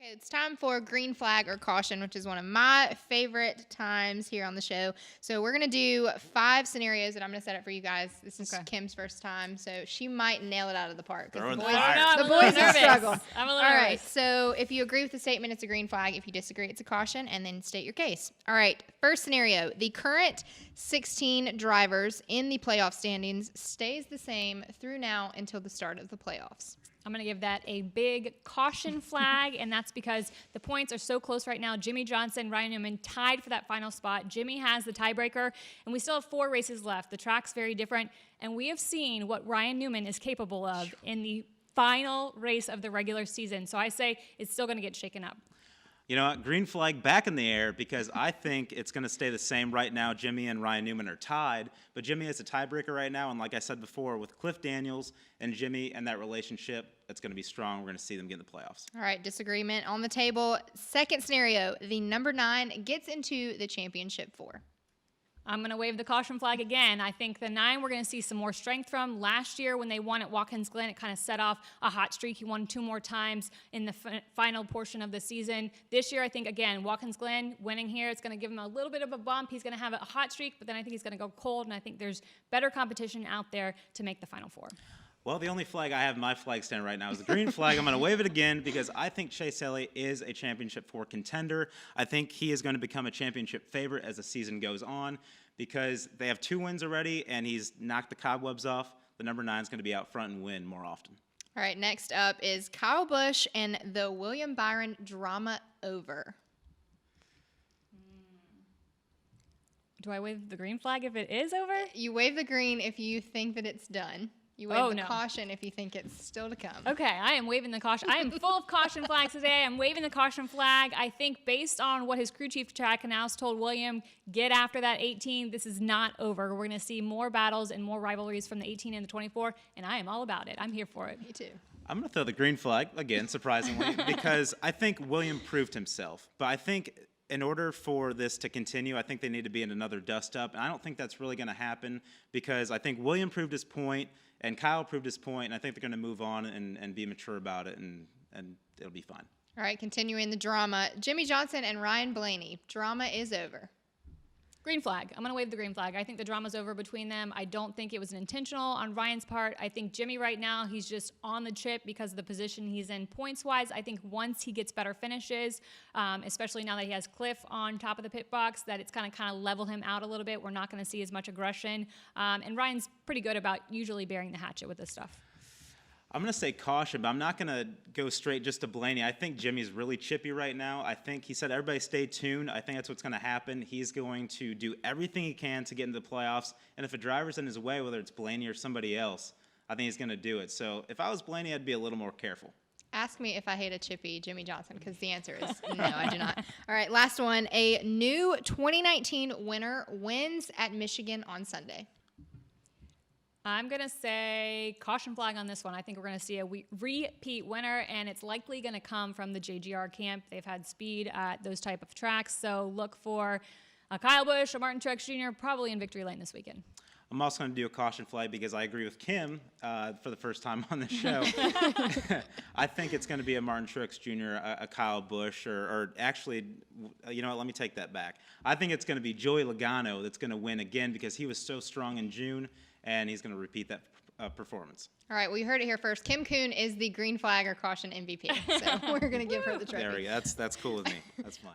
Okay, it's time for green flag or caution, which is one of my favorite times here on the show. So we're going to do 5 scenarios that I'm going to set up for you guys. This is Kim's first time, so she might nail it out of the park. The boys will struggle. I'm a little All right, nervous. so if you agree with the statement, it's a green flag. If you disagree, it's a caution, and then state your case. All right, first scenario. The current 16 drivers in the playoff standings stays the same through now until the start of the playoffs. I'm going to give that a big caution flag, and that's because the points are so close right now. Jimmie Johnson, Ryan Newman tied for that final spot. Jimmie has the tiebreaker, and we still have 4 races left. The track's very different, and we have seen what Ryan Newman is capable of in the final race of the regular season. So I say it's still going to get shaken up. You know what? Green flag back in the air because I think it's going to stay the same right now. Jimmie and Ryan Newman are tied, but Jimmie has a tiebreaker right now. And like I said before, with Cliff Daniels and Jimmie and that relationship, it's going to be strong. We're going to see them get in the playoffs. All right, disagreement on the table. Second scenario, the number 9 gets into the championship 4. I'm going to wave the caution flag again. I think the 9 we're going to see some more strength from. Last year when they won at Watkins Glen, it kind of set off a hot streak. He won 2 more times in the final portion of the season. This year, I think, again, Watkins Glen winning here, it's going to give him a little bit of a bump. He's going to have a hot streak, but then I think he's going to go cold, and I think there's better competition out there to make the Final Four. Well, the only flag I have in my flag stand right now is the green flag. I'm going to wave it again because I think Chase Elliott is a championship 4 contender. I think he is going to become a championship favorite as the season goes on because they have 2 wins already, and he's knocked the cobwebs off. The number 9 is going to be out front and win more often. All right, next up is Kyle Busch and the William Byron drama over. Do I wave the green flag if it is over? You wave the green if you think that it's done. You wave the caution if you think it's still to come. Okay, I am waving the caution. I am full of caution flags today. I'm waving the caution flag. I think based on what his crew chief track announced told William, get after that 18. This is not over. We're going to see more battles and more rivalries from the 18 and the 24, and I am all about it. I'm here for it. Me too. I'm going to throw the green flag, again, surprisingly, because I think William proved himself. But I think in order for this to continue, I think they need to be in another dust-up, and I don't think that's really going to happen because I think William proved his point, and Kyle proved his point, and I think they're going to move on and be mature about it, and it'll be fine. All right, continuing the drama. Jimmie Johnson and Ryan Blaney. Drama is over. Green flag. I'm going to wave the green flag. I think the drama's over between them. I don't think it was intentional on Ryan's part. I think Jimmie right now, he's just on the chip because of the position he's in points-wise. I think once he gets better finishes, especially now that he has Cliff on top of the pit box, that it's going to kind of level him out a little bit. We're not going to see as much aggression. And Ryan's pretty good about usually bearing the hatchet with this stuff. I'm going to say caution, but I'm not going to go straight just to Blaney. I think Jimmie's really chippy right now. I think he said, everybody stay tuned. I think that's what's going to happen. He's going to do everything he can to get into the playoffs. And if a driver's in his way, whether it's Blaney or somebody else, I think he's going to do it. So if I was Blaney, I'd be a little more careful. Ask me if I hate a chippy Jimmie Johnson, because the answer is no, I do not. All right, last one. A new 2019 winner wins at Michigan on Sunday. I'm going to say caution flag on this one. I think we're going to see a repeat winner, and it's likely going to come from the JGR camp. They've had speed at those type of tracks, so look for a Kyle Busch, a Martin Truex Jr., probably in victory lane this weekend. I'm also going to do a caution flag because I agree with Kim for the first time on the show. I think it's going to be a Martin Truex Jr., a Kyle Busch, or actually, you know what, let me take that back. I think it's going to be Joey Logano that's going to win again because he was so strong in June, and he's going to repeat that performance. All right, well, you heard it here first. Kim Kuhn is the green flag or caution MVP, so we're going to give her the trophy. There we go. That's cool with me. That's fine.